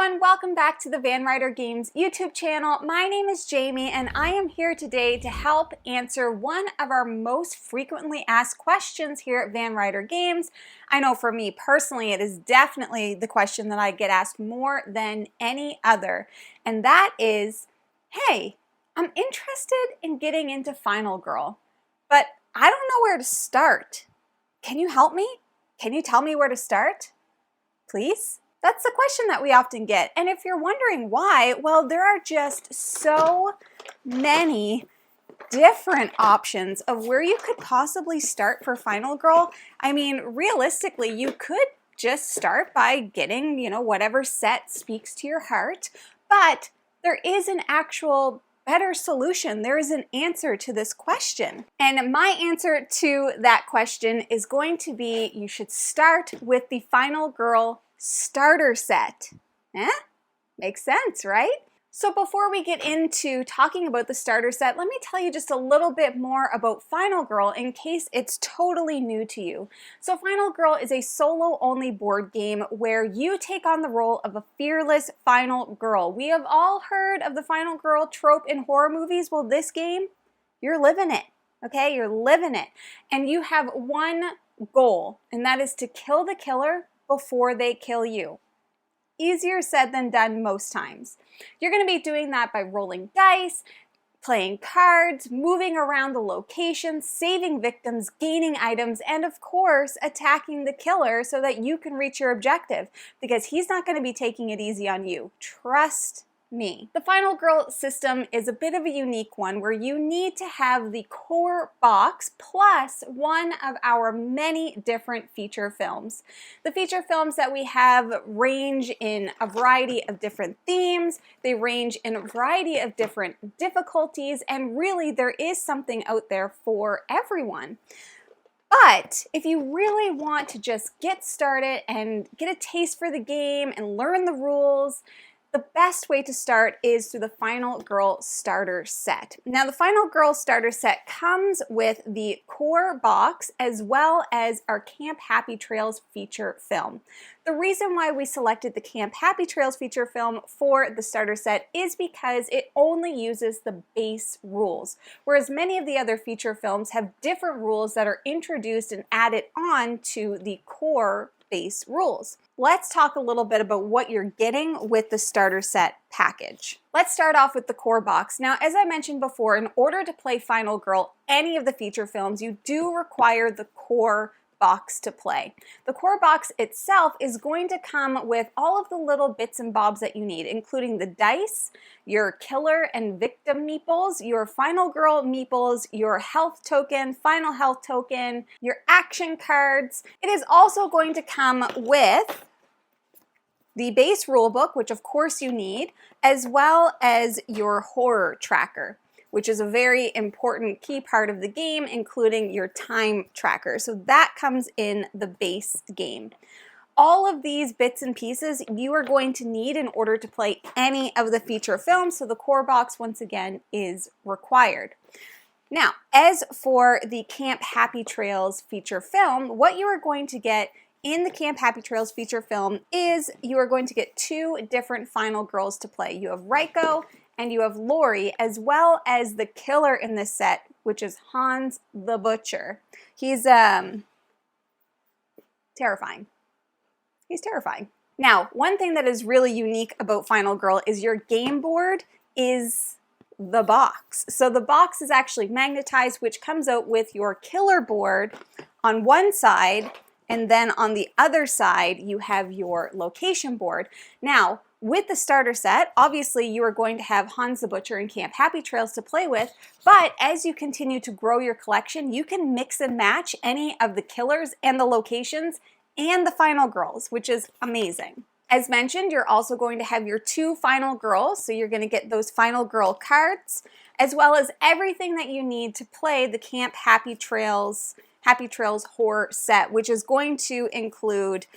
everyone, welcome back to the Ryder Games YouTube channel. My name is Jamie and I am here today to help answer one of our most frequently asked questions here at Ryder Games. I know for me personally, it is definitely the question that I get asked more than any other, and that is, hey, I'm interested in getting into Final Girl, but I don't know where to start. Can you help me? Can you tell me where to start? Please? That's the question that we often get. And if you're wondering why, well, there are just so many different options of where you could possibly start for Final Girl. I mean, realistically, you could just start by getting, whatever set speaks to your heart, but there is an actual better solution. There is an answer to this question. And my answer to that question is going to be, you should start with the Final Girl starter set. Makes sense, right? So before we get into talking about the starter set, let me tell you just a little bit more about Final Girl in case it's totally new to you. So Final Girl is a solo-only board game where you take on the role of a fearless final girl. We have all heard of the final girl trope in horror movies. Well, this game, you're living it, okay? You're living it. And you have one goal, and that is to kill the killer before they kill you. Easier said than done most times. You're going to be doing that by rolling dice, playing cards, moving around the location, saving victims, gaining items, and of course, attacking the killer so that you can reach your objective, because he's not going to be taking it easy on you. Trust me. The Final Girl system is a bit of a unique one where you need to have the core box plus one of our many different feature films. The feature films that we have range in a variety of different themes, they range in a variety of different difficulties, and really there is something out there for everyone. But if you really want to just get started and get a taste for the game and learn the rules, the best way to start is through the Final Girl starter set. Now, the Final Girl starter set comes with the core box as well as our Camp Happy Trails feature film. The reason why we selected the Camp Happy Trails feature film for the starter set is because it only uses the base rules, whereas many of the other feature films have different rules that are introduced and added on to the core base rules. Let's talk a little bit about what you're getting with the starter set package. Let's start off with the core box. Now, as I mentioned before, in order to play Final Girl, any of the feature films, you do require the core box to play. The core box itself is going to come with all of the little bits and bobs that you need, including the dice, your killer and victim meeples, your Final Girl meeples, your health token, final health token, your action cards. It is also going to come with the base rulebook, which of course you need, as well as your horror tracker, which is a very important key part of the game, including your time tracker. So that comes in the base game. All of these bits and pieces you are going to need in order to play any of the feature films, so the core box, once again, is required. Now, as for the Camp Happy Trails feature film, what you are going to get in the Camp Happy Trails feature film is you are going to get two different Final Girls to play. You have Ryko and you have Lori, as well as the killer in this set, which is Hans the Butcher. He's terrifying. He's terrifying. Now, one thing that is really unique about Final Girl is your game board is the box. So the box is actually magnetized, which comes out with your killer board on one side, and then on the other side, you have your location board. Now, with the starter set, obviously you are going to have Hans the Butcher and Camp Happy Trails to play with, but as you continue to grow your collection, you can mix and match any of the killers and the locations and the Final Girls, which is amazing. As mentioned, you're also going to have your two Final Girls, so you're going to get those Final Girl cards, as well as everything that you need to play the Camp Happy Trails horror set, which is going to include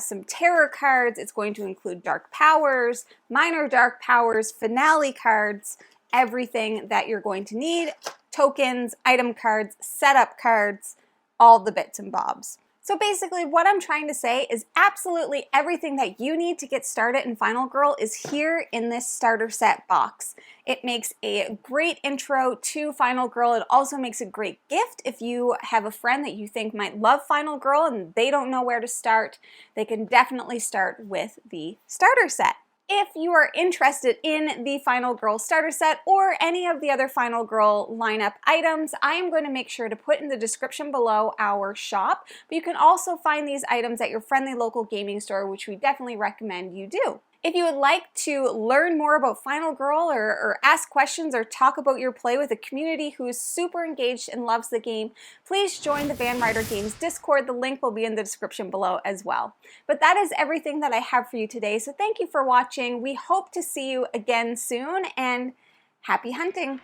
some terror cards. It's going to include dark powers, minor dark powers, finale cards, everything that you're going to need, tokens, item cards, setup cards, all the bits and bobs. So basically what I'm trying to say is absolutely everything that you need to get started in Final Girl is here in this starter set box. It makes a great intro to Final Girl. It also makes a great gift if you have a friend that you think might love Final Girl and they don't know where to start. They can definitely start with the starter set. If you are interested in the Final Girl starter set or any of the other Final Girl lineup items, I am going to make sure to put in the description below our shop. But you can also find these items at your friendly local gaming store, which we definitely recommend you do. If you would like to learn more about Final Girl or ask questions or talk about your play with a community who is super engaged and loves the game, please join the Van Ryder Games Discord. The link will be in the description below as well. But that is everything that I have for you today, so thank you for watching. We hope to see you again soon, and happy hunting!